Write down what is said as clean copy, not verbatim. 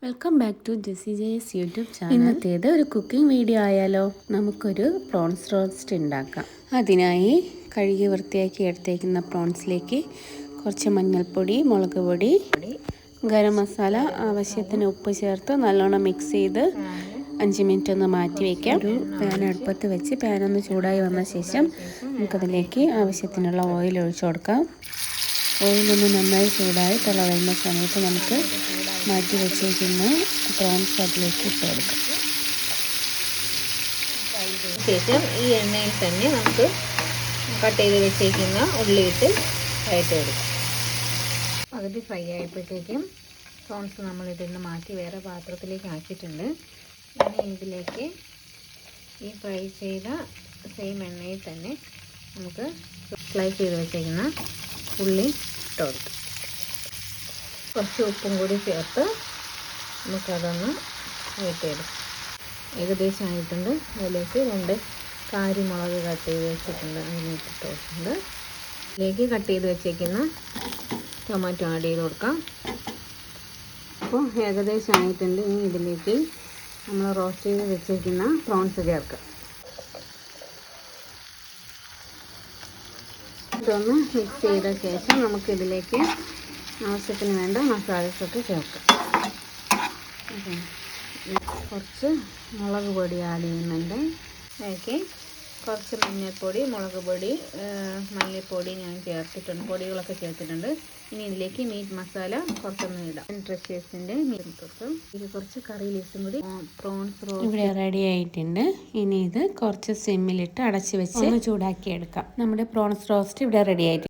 Welcome back to Jessy ജെയ്സ് YouTube channel. ഇന്നത്തേത് ഒരു കുക്കിംഗ് വീഡിയോ ആയാലോ. നമുക്കൊരു പ്രോൺസ് റോസ്റ്റ് ഉണ്ടാക്കാം. അതിനായി കഴുകി വൃത്തിയാക്കി എടുത്തേക്കുന്ന പ്രോൺസിലേക്ക് കുറച്ച് മഞ്ഞൾപ്പൊടി, മുളക് പൊടി, ഗരം മസാല, ആവശ്യത്തിന് ഉപ്പ് ചേർത്ത് നല്ലോണം മിക്സ് ചെയ്ത് 5 മിനിറ്റ് ഒന്ന് മാറ്റി വയ്ക്കാം. ഒരു പാൻ അടുപ്പത്ത് വെച്ച് പാനൊന്ന് ചൂടായി വന്ന ശേഷം നമുക്കതിലേക്ക് ആവശ്യത്തിനുള്ള ഓയിൽ ഒഴിച്ചു കൊടുക്കാം. ഓയിലൊന്ന് നന്നായി ചൂടായി തിള വരുന്ന സമയത്ത് നമുക്ക് മാറ്റി വെച്ചിരിക്കുന്ന പ്രോൺസ് അതിലേക്ക് ഇട്ട് കൊടുക്കാം. ശേഷം ഈ എണ്ണയിൽ തന്നെ നമുക്ക് കട്ട് ചെയ്ത് വെച്ചേക്കുന്ന ഉള്ളിയിട്ട് വഴറ്റി കൊടുക്കാം. പകുതി ഫ്രൈ ആയപ്പോഴത്തേക്കും പ്രോൺസ് നമ്മൾ ഇതിൽ നിന്ന് മാറ്റി വേറെ പാത്രത്തിലേക്ക് ആക്കിയിട്ടുണ്ട്. ഇനി ഇതിലേക്ക് ഈ ഫ്രൈ ചെയ്ത സെയിം എണ്ണയിൽ തന്നെ നമുക്ക് സ്ലൈസ് ചെയ്ത് വെച്ചേക്കുന്ന ഉള്ളി ഇട്ട് കൊടുക്കാം. കുറച്ച് ഉപ്പും കൂടി ചേർത്ത് നമുക്കതൊന്ന് വഴറ്റിയെടുക്കാം. ഏകദേശം ആയിട്ടുണ്ട്. അതിലേക്ക് 2 കാരിമുളക് കട്ട് ചെയ്ത് വെച്ചിട്ടുണ്ട്, അതിലേക്ക് ഇട്ട് കൊടുത്തിട്ടുണ്ട്. ഇതിലേക്ക് കട്ട് ചെയ്ത് വെച്ചേക്കുന്ന ടൊമാറ്റോ ആഡ് ചെയ്ത് കൊടുക്കാം. അപ്പോൾ ഏകദേശം ആയിട്ടുണ്ട്. ഇനി ഇതിലേക്ക് നമ്മൾ റോസ്റ്റ് ചെയ്ത് വെച്ചേക്കുന്ന പ്രോൺസ് ചേർക്കാം. ഇതൊന്ന് മിക്സ് ചെയ്ത ശേഷം നമുക്കിതിലേക്ക് ആവശ്യത്തിന് വേണ്ട മസാലയൊക്കെ ചേർക്കാം. കുറച്ച് മുളക് പൊടി ആഡ് ചെയ്യുന്നുണ്ട്. അതിലേക്ക് കുറച്ച് മഞ്ഞൾപ്പൊടി, മുളക് പൊടി, മല്ലിപ്പൊടി ഞാൻ ചേർത്തിട്ടുണ്ട്, പൊടികളൊക്കെ ചേർത്തിട്ടുണ്ട്. ഇനി ഇതിലേക്ക് മീറ്റ് മസാല കുറച്ചൊന്നും ഇടാം. ഡ്രഷേഴ്സിൻ്റെ മീറ്റ് ഇത് കുറച്ച് കറി ലീവ്സും കൂടി. പ്രോൺസ് റോസ്റ്റ് ഇവിടെ റെഡി ആയിട്ടുണ്ട്. ഇനി ഇത് കുറച്ച് സിമ്മിലിട്ട് അടച്ച് വെച്ച് ഒന്ന് ചൂടാക്കി എടുക്കാം. നമ്മുടെ പ്രോൺസ് റോസ്റ്റ് ഇവിടെ റെഡി ആയിട്ടുണ്ട്.